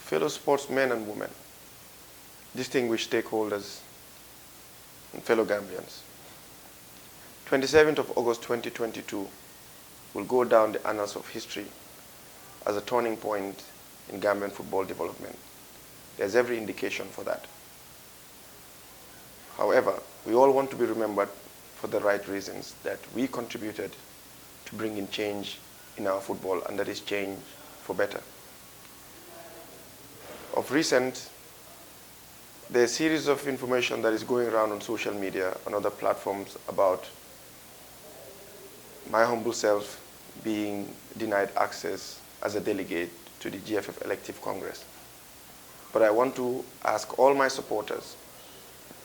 fellow sportsmen and women, distinguished stakeholders, and fellow Gambians. 27th of August 2022 will go down the annals of history as a turning point in Gambian football development. There's every indication for that. However, we all want to be remembered for the right reasons, that we contributed to bring in change in our football, and that is change for better. Of recent, there's a series of information that is going around on social media and other platforms about my humble self being denied access as a delegate to the GFF Elective Congress. But I want to ask all my supporters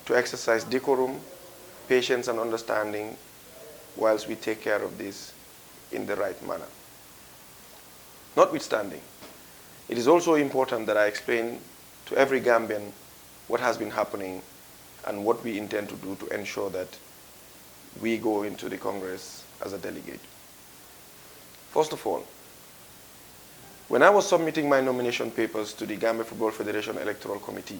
to exercise decorum, patience, and understanding whilst we take care of this in the right manner. Notwithstanding, it is also important that I explain to every Gambian what has been happening and what we intend to do to ensure that we go into the Congress as a delegate. First of all, when I was submitting my nomination papers to the Gambia Football Federation Electoral Committee,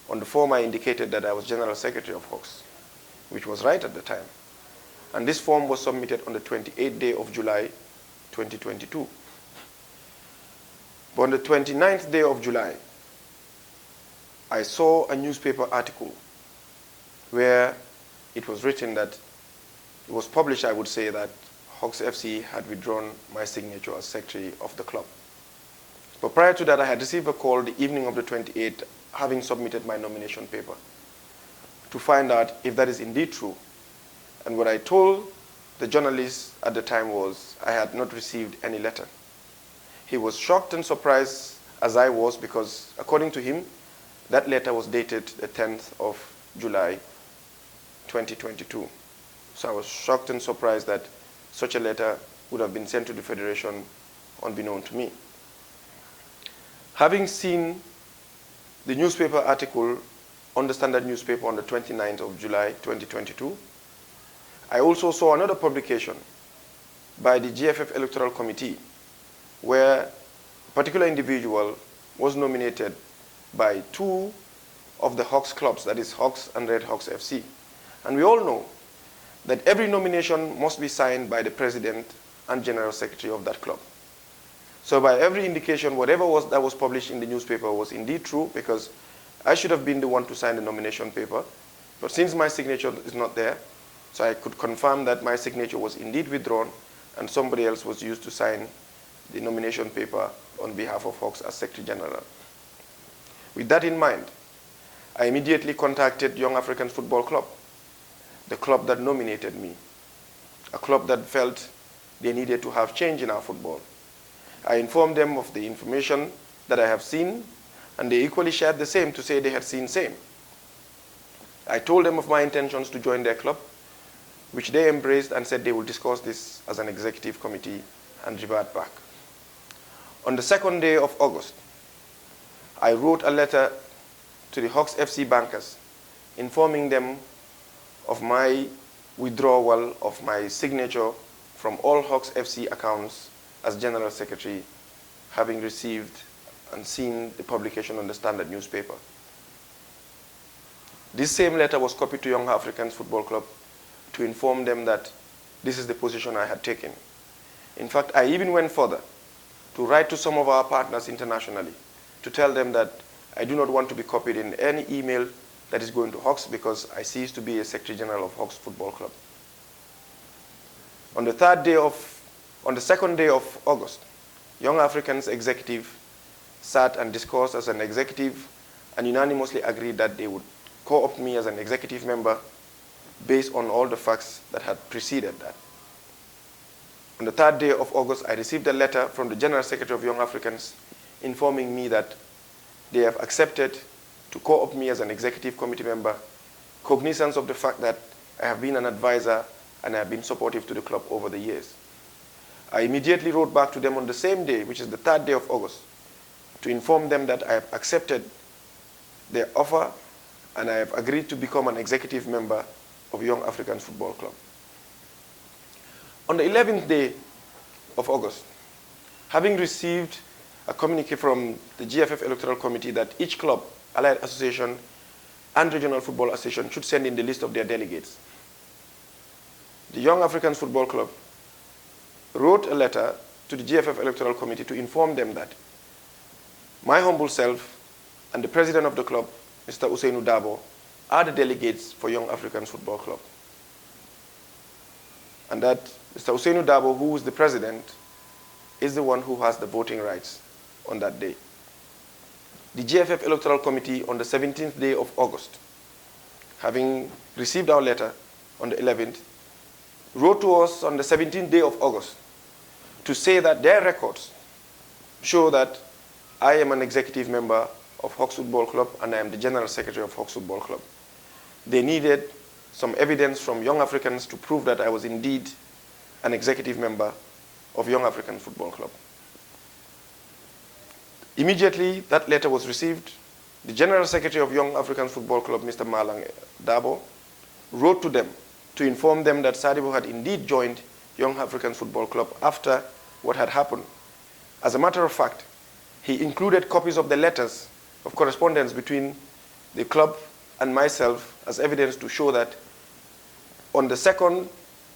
on the form I indicated that I was General Secretary of Hawks, which was right at the time. And this form was submitted on the 28th day of July, 2022. But on the 29th day of July, I saw a newspaper article where it was written that, it was published, I would say, that Hawks FC had withdrawn my signature as secretary of the club. But prior to that, I had received a call the evening of the 28th, having submitted my nomination paper, to find out if that is indeed true. And what I told the journalist at the time was I had not received any letter. He was shocked and surprised, as I was, because according to him, that letter was dated the 10th of July, 2022. So I was shocked and surprised that such a letter would have been sent to the Federation unbeknown to me. Having seen the newspaper article on the Standard newspaper on the 29th of July, 2022, I also saw another publication by the GFF Electoral Committee where a particular individual was nominated by two of the Hawks clubs, that is Hawks and Red Hawks FC. And we all know that every nomination must be signed by the president and general secretary of that club. So by every indication, whatever that was published in the newspaper was indeed true, because I should have been the one to sign the nomination paper. But since my signature is not there, so I could confirm that my signature was indeed withdrawn and somebody else was used to sign the nomination paper on behalf of Hawks as Secretary General. With that in mind, I immediately contacted Young Africans Football Club, the club that nominated me, a club that felt they needed to have change in our football. I informed them of the information that I have seen, and they equally shared the same to say they had seen same. I told them of my intentions to join their club, which they embraced and said they will discuss this as an executive committee and revert back. On the 2nd day of August, I wrote a letter to the Hawks FC bankers informing them of my withdrawal of my signature from all Hawks FC accounts as General Secretary, having received and seen the publication on the Standard newspaper. This same letter was copied to Young Africans Football Club to inform them that this is the position I had taken. In fact, I even went further to write to some of our partners internationally to tell them that I do not want to be copied in any email that is going to Hawks, because I cease to be a Secretary General of Hawks Football Club. On the 2nd day of August, Young Africans executive sat and discussed as an executive and unanimously agreed that they would co-opt me as an executive member based on all the facts that had preceded that. On the 3rd day of August, I received a letter from the General Secretary of Young Africans informing me that they have accepted to co-opt me as an executive committee member, cognizance of the fact that I have been an advisor and I have been supportive to the club over the years. I immediately wrote back to them on the same day, which is the 3rd day of August, to inform them that I have accepted their offer and I have agreed to become an executive member of Young Africans Football Club. On the 11th day of August, having received a communique from the GFF Electoral Committee that each club, allied association, and regional football association should send in the list of their delegates. The Young Africans Football Club wrote a letter to the GFF Electoral Committee to inform them that my humble self and the president of the club, Mr. Ousseynou Dabo, are the delegates for Young Africans Football Club. And that Mr. Ousseynou Dabo, who is the president, is the one who has the voting rights on that day. The GFF Electoral Committee on the 17th day of August, having received our letter on the 11th, wrote to us on the 17th day of August to say that their records show that I am an executive member of Hawks Football Club and I am the General Secretary of Hawks Football Club. They needed some evidence from Young Africans to prove that I was indeed an executive member of Young African Football Club. Immediately, that letter was received. The General Secretary of Young African Football Club, Mr. Malang Dabo, wrote to them to inform them that Sadibou had indeed joined Young African Football Club after what had happened. As a matter of fact, he included copies of the letters of correspondence between the club and myself as evidence to show that on the 2nd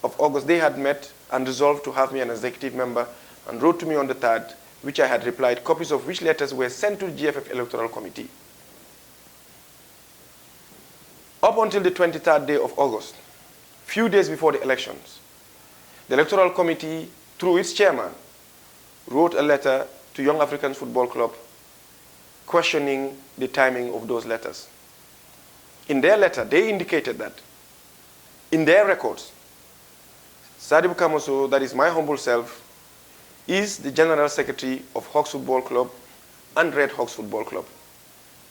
of August, they had met and resolved to have me an executive member and wrote to me on the 3rd, which I had replied, copies of which letters were sent to the GFF Electoral Committee. Up until the 23rd day of August, few days before the elections, the Electoral Committee, through its chairman, wrote a letter to Young Africans Football Club questioning the timing of those letters. In their letter, they indicated that in their records, Sadibou Kamaso, that is my humble self, is the General Secretary of Hawks Football Club and Red Hawks Football Club.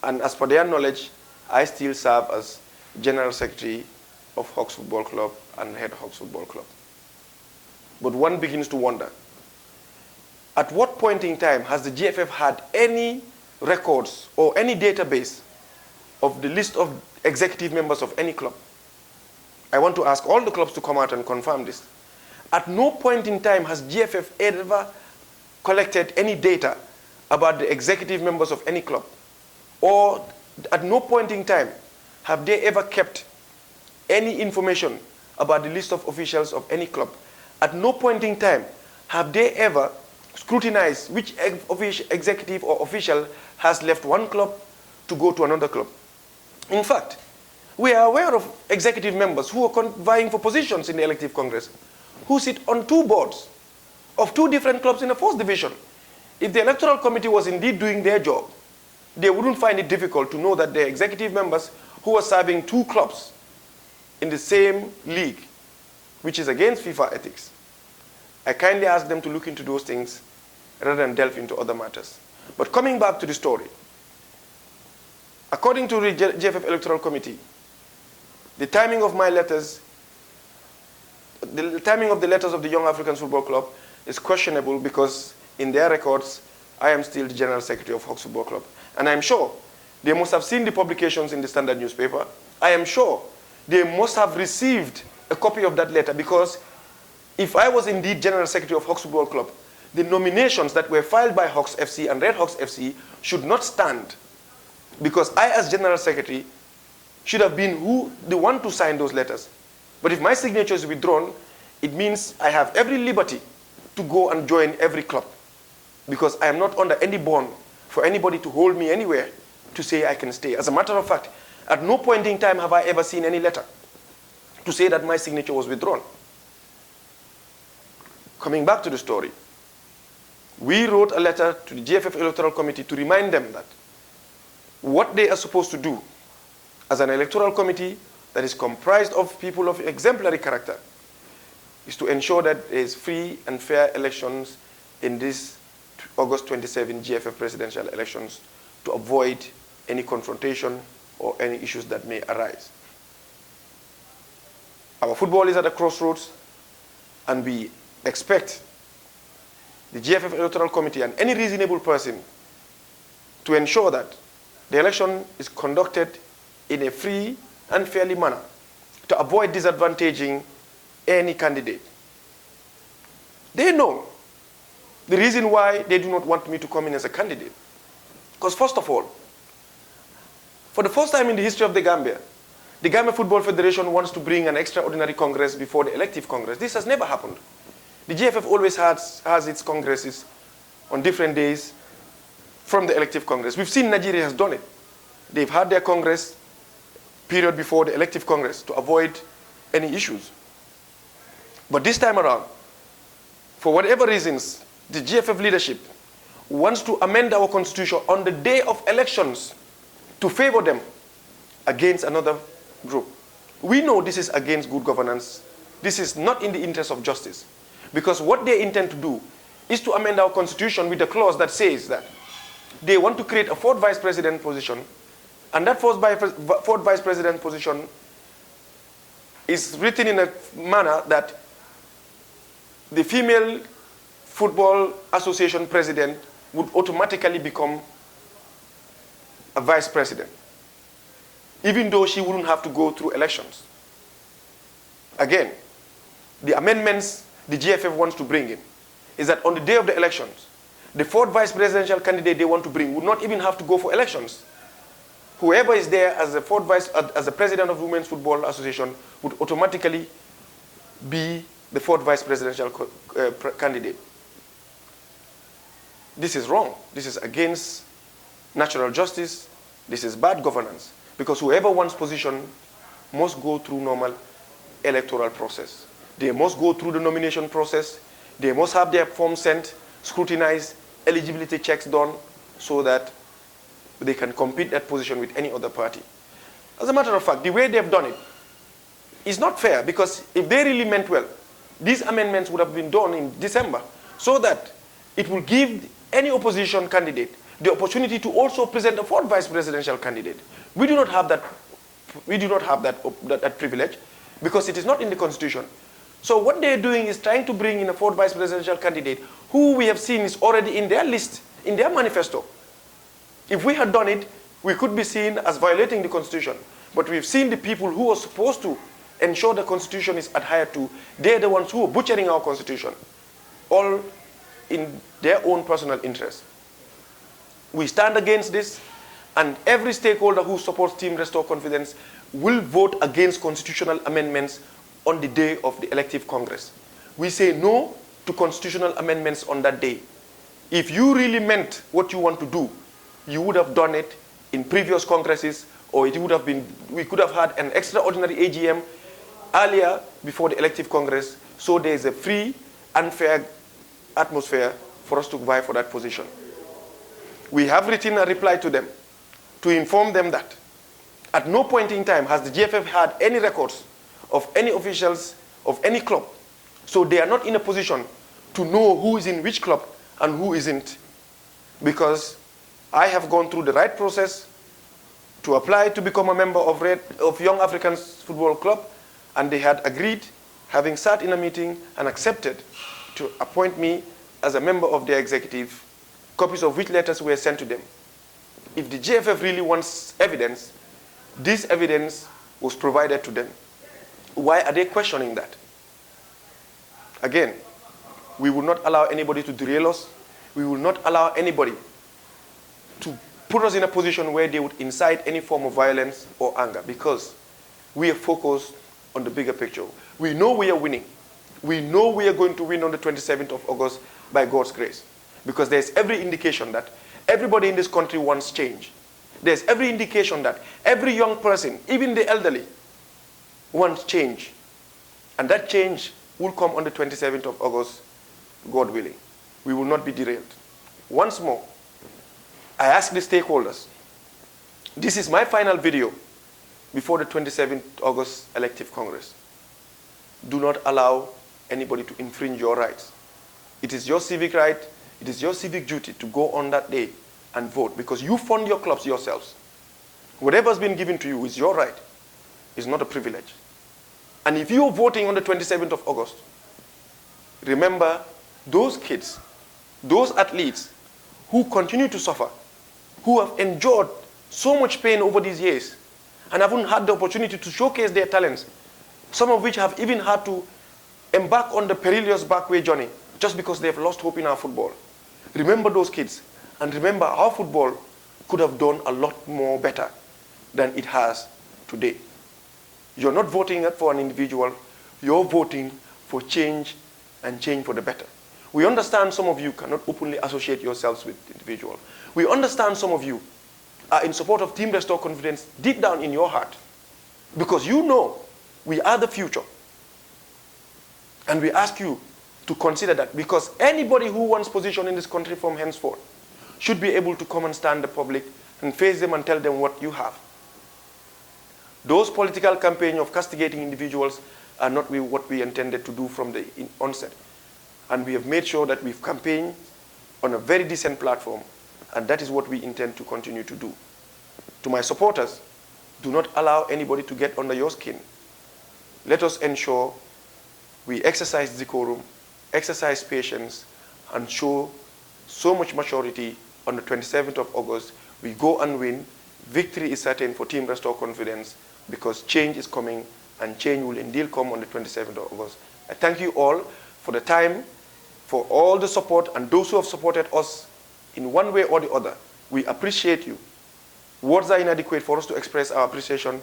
And as per their knowledge, I still serve as General Secretary of Hawks Football Club and Red Hawks Football Club. But one begins to wonder, at what point in time has the GFF had any records or any database of the list of executive members of any club? I want to ask all the clubs to come out and confirm this. At no point in time has GFF ever collected any data about the executive members of any club. Or at no point in time have they ever kept any information about the list of officials of any club. At no point in time have they ever scrutinized which executive or official has left one club to go to another club. In fact, we are aware of executive members who are vying for positions in the elective Congress, who sit on 2 boards of 2 different clubs in the 1st division. If the Electoral Committee was indeed doing their job, they wouldn't find it difficult to know that the executive members who are serving 2 clubs in the same league, which is against FIFA ethics. I kindly ask them to look into those things rather than delve into other matters. But coming back to the story, according to the GFF Electoral Committee, the timing of my letters, the timing of the letters of the Young Africans Football Club is questionable because in their records, I am still the General Secretary of Hawks Football Club. And I'm sure they must have seen the publications in the Standard newspaper. I am sure they must have received a copy of that letter because if I was indeed General Secretary of Hawks Football Club, the nominations that were filed by Hawks FC and Red Hawks FC should not stand because I, as General Secretary, should have been the one to sign those letters. But if my signature is withdrawn, it means I have every liberty to go and join every club because I am not under any bond for anybody to hold me anywhere to say I can stay. As a matter of fact, at no point in time have I ever seen any letter to say that my signature was withdrawn. Coming back to the story, we wrote a letter to the GFF Electoral Committee to remind them that what they are supposed to do as an electoral committee that is comprised of people of exemplary character is to ensure that there is free and fair elections in this August 27 GFF presidential elections to avoid any confrontation or any issues that may arise. Our football is at a crossroads and we expect the GFF Electoral Committee and any reasonable person to ensure that the election is conducted in a free and fairly manner to avoid disadvantaging any candidate. They know the reason why they do not want me to come in as a candidate. Because first of all, for the first time in the history of the Gambia Football Federation wants to bring an extraordinary congress before the elective congress. This has never happened. The GFF always has its congresses on different days from the elective congress. We've seen Nigeria has done it. They've had their congress period before the elective congress to avoid any issues. But this time around, for whatever reasons, the GFF leadership wants to amend our constitution on the day of elections to favor them against another group. We know this is against good governance. This is not in the interest of justice. Because what they intend to do is to amend our constitution with a clause that says that they want to create a fourth vice president position, and that fourth vice president position is written in a manner that the female football association president would automatically become a vice president, even though she wouldn't have to go through elections. Again, the amendments the GFF wants to bring in is that on the day of the elections, the fourth vice presidential candidate they want to bring would not even have to go for elections. Whoever is there as the president of the Women's Football Association would automatically be the fourth vice presidential candidate. This is wrong. This is against natural justice. This is bad governance. Because whoever wants position must go through normal electoral process. They must go through the nomination process. They must have their forms sent, scrutinized, eligibility checks done, so that they can compete that position with any other party. As a matter of fact, the way they've done it is not fair, because if they really meant well, these amendments would have been done in December, so that it will give any opposition candidate the opportunity to also present a fourth vice presidential candidate. We do not have that. We do not have that privilege, because it is not in the constitution. So what they're doing is trying to bring in a fourth vice presidential candidate who we have seen is already in their list, in their manifesto. If we had done it, we could be seen as violating the constitution. But we've seen the people who are supposed to ensure the constitution is adhered to. They're the ones who are butchering our constitution, all in their own personal interest. We stand against this, and every stakeholder who supports Team Restore Confidence will vote against constitutional amendments on the day of the elective Congress. We say no to constitutional amendments on that day. If you really meant what you want to do, you would have done it in previous Congresses, or it would have been, we could have had an extraordinary AGM earlier before the elective Congress, so there is a free and fair atmosphere for us to vie for that position. We have written a reply to them to inform them that at no point in time has the GFF had any records of any officials of any club, so they are not in a position to know who is in which club and who isn't, because I have gone through the right process to apply to become a member of Young Africans Football Club, and they had agreed, having sat in a meeting, and accepted to appoint me as a member of their executive, copies of which letters were sent to them. If the GFF really wants evidence, this evidence was provided to them. Why are they questioning that? Again, we will not allow anybody to derail us. We will not allow anybody to put us in a position where they would incite any form of violence or anger, because we are focused on the bigger picture. We know we are winning. We know we are going to win on the 27th of August by God's grace, because there's every indication that everybody in this country wants change. There's every indication that every young person, even the elderly, wants change. And that change will come on the 27th of August, God willing. We will not be derailed. Once more, I ask the stakeholders, this is my final video before the 27th August elective Congress. Do not allow anybody to infringe your rights. It is your civic right, it is your civic duty to go on that day and vote, because you fund your clubs yourselves. Whatever has been given to you is your right. It's not a privilege. And if you're voting on the 27th of August, remember those kids, those athletes who continue to suffer, who have endured so much pain over these years and haven't had the opportunity to showcase their talents, some of which have even had to embark on the perilous backway journey just because they've lost hope in our football. Remember those kids, and remember our football could have done a lot more better than it has today. You're not voting for an individual, you're voting for change, and change for the better. We understand some of you cannot openly associate yourselves with individuals. We understand some of you are in support of Team Restore Confidence deep down in your heart, because you know we are the future. And we ask you to consider that, because anybody who wants position in this country from henceforth should be able to come and stand the public and face them and tell them what you have. Those political campaigns of castigating individuals are not what we intended to do from the onset. And we have made sure that we've campaigned on a very decent platform, and that is what we intend to continue to do. To my supporters, do not allow anybody to get under your skin. Let us ensure we exercise decorum, exercise patience, and show so much maturity on the 27th of August. We go and win. Victory is certain for Team Restore Confidence, because change is coming, and change will indeed come on the 27th of August. I thank you all for the time, for all the support, and those who have supported us in one way or the other. We appreciate you. Words are inadequate for us to express our appreciation,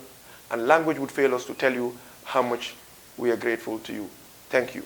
and language would fail us to tell you how much we are grateful to you. Thank you.